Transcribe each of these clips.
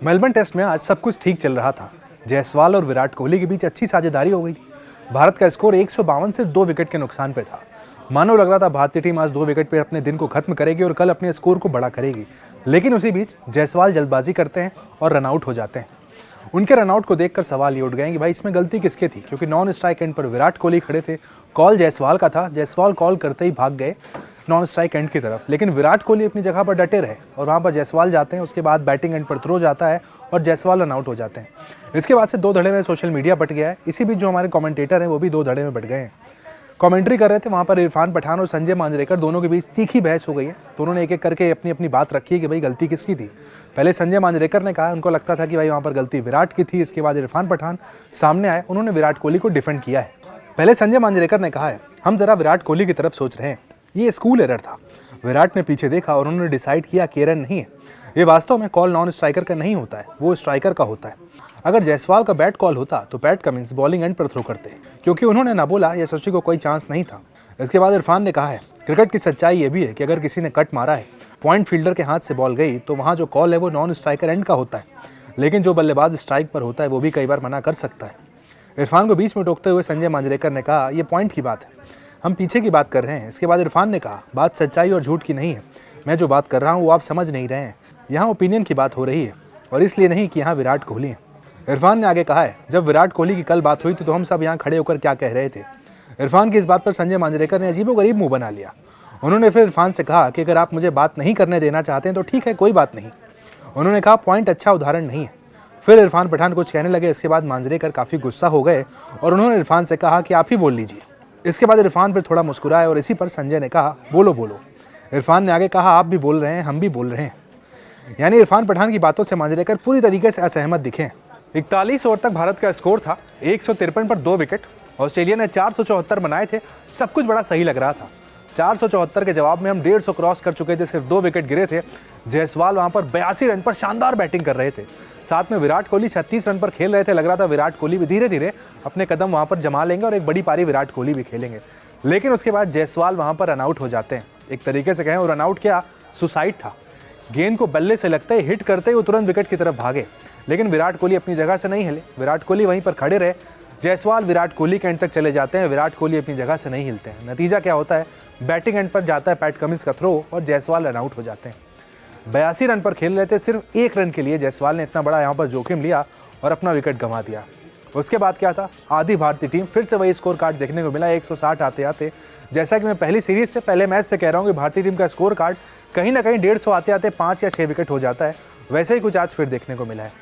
Melbourne test में आज सब कुछ ठीक चल रहा था। जायसवाल और विराट कोहली के बीच अच्छी साझेदारी हो गई थी। भारत का स्कोर 152 से 2 विकेट के नुकसान पे था। मानो लग रहा था भारतीय टीम आज 2 विकेट पे अपने दिन को खत्म करेगी और कल अपने स्कोर को बड़ा करेगी। लेकिन उसी बीच जायसवाल जल्दबाजी करते हैं और रनआउट हो जाते हैं। उनके रनआउट को देखकर सवाल ये उठ गए कि भाई इसमें गलती किसकी थी, क्योंकि नॉन स्ट्राइक एंड पर विराट कोहली खड़े थे। कॉल जायसवाल का था। जायसवाल कॉल करते ही भाग गए नॉन स्ट्राइक एंड की तरफ, लेकिन विराट कोहली अपनी जगह पर डटे रहे और वहाँ पर जायसवाल जाते हैं। उसके बाद बैटिंग एंड पर थ्रो जाता है और जायसवाल रन आउट हो जाते हैं। इसके बाद से 2 धड़े में सोशल मीडिया बट गया है। इसी बीच जो हमारे कमेंटेटर हैं वो भी 2 धड़े में बट गए हैं। कमेंट्री कर रहे थे वहाँ पर इरफान पठान और संजय मांजरेकर, दोनों के बीच तीखी बहस हो गई है। दोनों ने एक एक करके अपनी अपनी बात रखी है कि भाई गलती किसकी थी। पहले संजय मांजरेकर ने कहा उनको लगता था कि भाई वहाँ पर गलती विराट की थी। इसके बाद इरफान पठान सामने आए, उन्होंने विराट कोहली को डिफेंड किया है। पहले संजय मांजरेकर ने कहा है हम जरा विराट कोहली की तरफ सोच रहे हैं, ये स्कूल एरर था। विराट ने पीछे देखा और उन्होंने डिसाइड किया कि रन नहीं है। ये वास्तव में कॉल नॉन स्ट्राइकर का नहीं होता है, वो स्ट्राइकर का होता है। अगर जायसवाल का बैट कॉल होता तो पैट कमिंस बॉलिंग एंड पर थ्रो करते, क्योंकि उन्होंने ना बोला यशस्वी को कोई चांस नहीं था। इसके बाद इरफान ने कहा है क्रिकेट की सच्चाई ये भी है कि अगर किसी ने कट मारा है, पॉइंट फील्डर के हाथ से बॉल गई, तो वहाँ जो कॉल है वो नॉन स्ट्राइकर एंड का होता है। लेकिन जो बल्लेबाज स्ट्राइक पर होता है वो भी कई बार मना कर सकता है। इरफान को बीच में टोकते हुए संजय मांजरेकर ने कहा ये पॉइंट की बात है, हम पीछे की बात कर रहे हैं। इसके बाद इरफान ने कहा बात सच्चाई और झूठ की नहीं है, मैं जो बात कर रहा हूँ वो आप समझ नहीं रहे हैं। यहाँ ओपिनियन की बात हो रही है और इसलिए नहीं कि यहाँ विराट कोहली है। इरफान ने आगे कहा है जब विराट कोहली की कल बात हुई थी तो हम सब यहाँ खड़े होकर क्या कह रहे थे। इरफान की इस बात पर संजय मांजरेकर ने अजीबोगरीब मुंह बना लिया। उन्होंने फिर इरफान से कहा कि अगर आप मुझे बात नहीं करने देना चाहते हैं तो ठीक है, कोई बात नहीं। उन्होंने कहा पॉइंट अच्छा उदाहरण नहीं है। फिर इरफान पठान कुछ कहने लगे। इसके बाद मांजरेकर काफ़ी गुस्सा हो गए और उन्होंने इरफान से कहा कि आप ही बोल लीजिए। इसके बाद इरफान फिर थोड़ा मुस्कुराए और इसी पर संजय ने कहा बोलो बोलो। इरफान ने आगे कहा आप भी बोल रहे हैं, हम भी बोल रहे हैं। यानी इरफान पठान की बातों से मांजरेकर पूरी तरीके से असहमत दिखे। 41 ओवर तक भारत का स्कोर था 153 पर 2 विकेट। ऑस्ट्रेलिया ने 474 बनाए थे। सब कुछ बड़ा सही लग रहा था। 474 के जवाब में हम 150 क्रॉस कर चुके थे, सिर्फ 2 विकेट गिरे थे। जायसवाल वहां पर 82 रन पर शानदार बैटिंग कर रहे थे। साथ में विराट कोहली 36 रन पर खेल रहे थे। लग रहा था विराट कोहली भी धीरे धीरे अपने कदम वहां पर जमा लेंगे और एक बड़ी पारी विराट कोहली भी खेलेंगे। लेकिन उसके बाद जायसवाल वहां पर रनआउट हो जाते हैं। एक तरीके से कहें वो रनआउट क्या, सुसाइड था। गेंद को बल्ले से लगते ही हिट करते ही वो तुरंत विकेट की तरफ भागे, लेकिन विराट कोहली अपनी जगह से नहीं हिले। विराट कोहली वहीं पर खड़े रहे। जायसवाल विराट कोहली के एंड तक चले जाते हैं। विराट कोहली अपनी जगह से नहीं हिलते हैं। नतीजा क्या होता है, बैटिंग एंड पर जाता है पैट कमिंस का थ्रो और जायसवाल रनआउट हो जाते हैं। 82 रन पर खेल रहे थे, सिर्फ 1 रन के लिए जायसवाल ने इतना बड़ा यहाँ पर जोखिम लिया और अपना विकेट गंवा दिया। उसके बाद क्या था, आधी भारतीय टीम फिर से वही स्कोर कार्ड देखने को मिला 160 आते आते। जैसा कि मैं पहली सीरीज से पहले मैच से कह रहा हूँ कि भारतीय टीम का स्कोर कार्ड कहीं ना कहीं 150 आते आते 5 या 6 विकेट हो जाता है। वैसे ही कुछ आज फिर देखने को मिला है।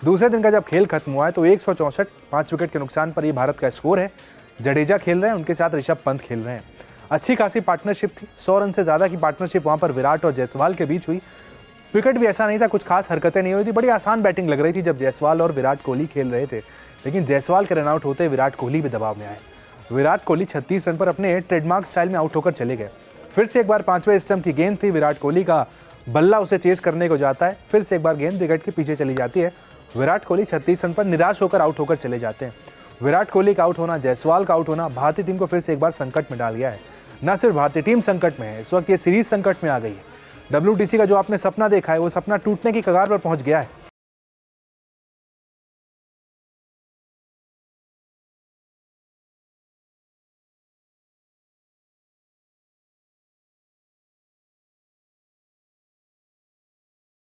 दूसरे दिन का जब खेल खत्म हुआ है तो 164 5 विकेट के नुकसान पर ये भारत का स्कोर है। जडेजा खेल रहे हैं, उनके साथ ऋषभ पंत खेल रहे हैं। अच्छी खासी पार्टनरशिप थी। 100 रन से ज़्यादा की पार्टनरशिप वहाँ पर विराट और जायसवाल के बीच हुई। विकेट भी ऐसा नहीं था, कुछ खास हरकतें नहीं हुई थी। बड़ी आसान बैटिंग लग रही थी जब जायसवाल और विराट कोहली खेल रहे थे। लेकिन जायसवाल के रनआउट होते विराट कोहली भी दबाव में आए। विराट कोहली 36 रन पर अपने ट्रेडमार्क स्टाइल में आउट होकर चले गए। फिर से एक बार 5वें स्टंप की गेंद थी। विराट कोहली का बल्ला उसे चेस करने को जाता है। फिर से एक बार गेंद विकेट के पीछे चली जाती है। विराट कोहली 36 रन पर निराश होकर आउट होकर चले जाते हैं। विराट कोहली का आउट होना, जायसवाल का आउट होना भारतीय टीम को फिर से एक बार संकट में डाल गया है। न सिर्फ भारतीय टीम संकट में है, इस वक्त ये सीरीज संकट में आ गई है। WTC का जो आपने सपना देखा है वो सपना टूटने की कगार पर पहुंच गया है।